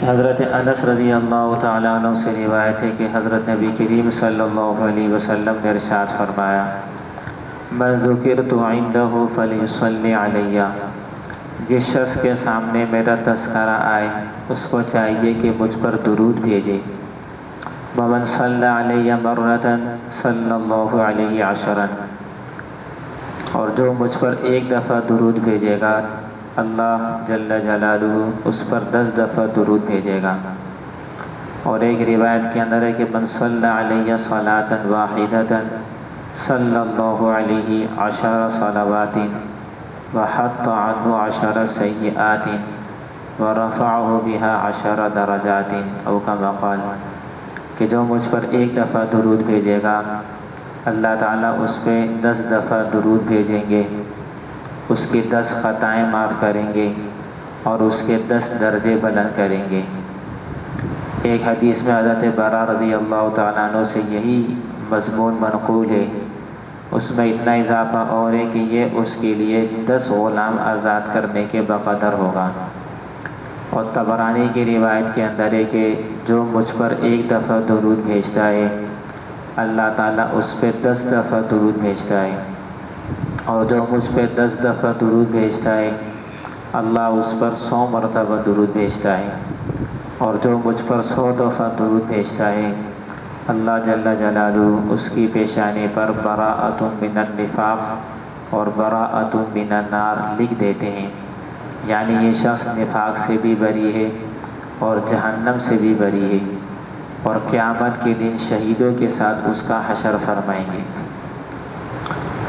حضرت انس رضی اللہ تعالیٰ عنہ سے روایت ہے کہ حضرت نبی کریم صلی اللہ علیہ وسلم نے ارشاد فرمایا، من ذکرت عندہ فلیصلی علیہ، جس شخص کے سامنے میرا تذکرہ آئے اس کو چاہیے کہ مجھ پر درود بھیجے۔ ومن صلی علیہ مرۃ صلی اللہ علیہ عشرا، اور جو مجھ پر ایک دفعہ درود بھیجے گا اللہ جل جلالہ اس پر 10 دفعہ درود بھیجے گا۔ اور ایک روایت کے اندر ہے کہ من صلی علیہ صلاۃ واحدۃ صلی اللہ علیہ 10 صلوات وحط عنہ 10 سیئات ورفعہ بها 10 درجات، او کما قال، کہ جو مجھ پر ایک دفعہ درود بھیجے گا اللہ تعالیٰ اس پہ 10 دفعہ درود بھیجیں گے، اس کی 10 خطائیں معاف کریں گے اور اس کے 10 درجے بلند کریں گے۔ ایک حدیث میں حضرت براء رضی اللہ تعالیٰ عنہ سے یہی مضمون منقول ہے، اس میں اتنا اضافہ اور ہے کہ یہ اس کے لیے 10 غلام آزاد کرنے کے بقدر ہوگا۔ اور طبرانی کی روایت کے اندر ہے کہ جو مجھ پر ایک دفعہ درود بھیجتا ہے اللہ تعالیٰ اس پہ 10 دفعہ درود بھیجتا ہے، اور جو مجھ پہ 10 دفعہ درود بھیجتا ہے اللہ اس پر 100 مرتبہ درود بھیجتا ہے، اور جو مجھ پر 100 دفعہ درود بھیجتا ہے اللہ جل جلالہ اس کی پیشانی پر براءۃ من النفاق اور براءۃ من النار لکھ دیتے ہیں، یعنی یہ شخص نفاق سے بھی بری ہے اور جہنم سے بھی بری ہے، اور قیامت کے دن شہیدوں کے ساتھ اس کا حشر فرمائیں گے۔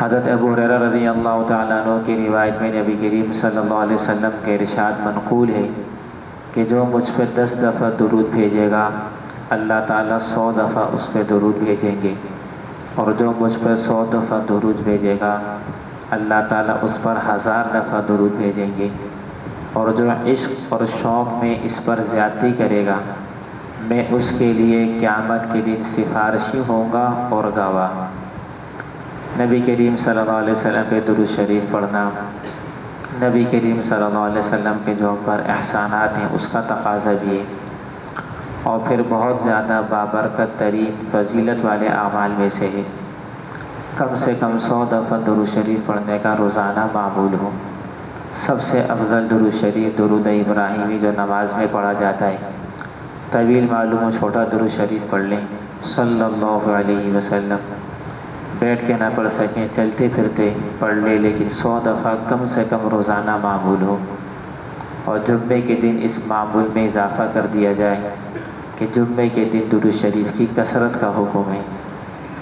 حضرت ابو ہریرہ رضی اللہ تعالیٰ عنہ کی روایت میں نبی کریم صلی اللہ علیہ وسلم کے ارشاد منقول ہے کہ جو مجھ پہ 10 دفعہ درود بھیجے گا اللہ تعالیٰ 100 دفعہ اس پہ درود بھیجیں گے، اور جو مجھ پہ 100 دفعہ درود بھیجے گا اللہ تعالیٰ اس پر 1000 دفعہ درود بھیجیں گے، اور جو عشق اور شوق میں اس پر زیادتی کرے گا میں اس کے لیے قیامت کے دن سفارشی ہوں گا اور گواہ۔ نبی کریم صلی اللہ علیہ وسلم پہ درود شریف پڑھنا نبی کریم صلی اللہ علیہ وسلم کے جو ہم پر احسانات ہیں اس کا تقاضا بھی ہے، اور پھر بہت زیادہ بابرکت ترین فضیلت والے اعمال میں سے ہے۔ کم سے کم 100 دفعہ درود شریف پڑھنے کا روزانہ معمول ہو۔ سب سے افضل درود شریف درود ابراہیمی جو نماز میں پڑھا جاتا ہے، طویل معلوم و چھوٹا درود شریف پڑھ لیں صلی اللہ علیہ وسلم، بیٹھ کے نہ پڑھ سکیں چلتے پھرتے پڑھ لیں، لیکن 100 دفعہ کم سے کم روزانہ معمول ہو۔ اور جمعے کے دن اس معمول میں اضافہ کر دیا جائے کہ جمعے کے دن درود شریف کی کثرت کا حکم ہے۔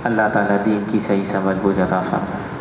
اللہ تعالیٰ دین کی صحیح سمجھ بوجھ عطا فرمائے۔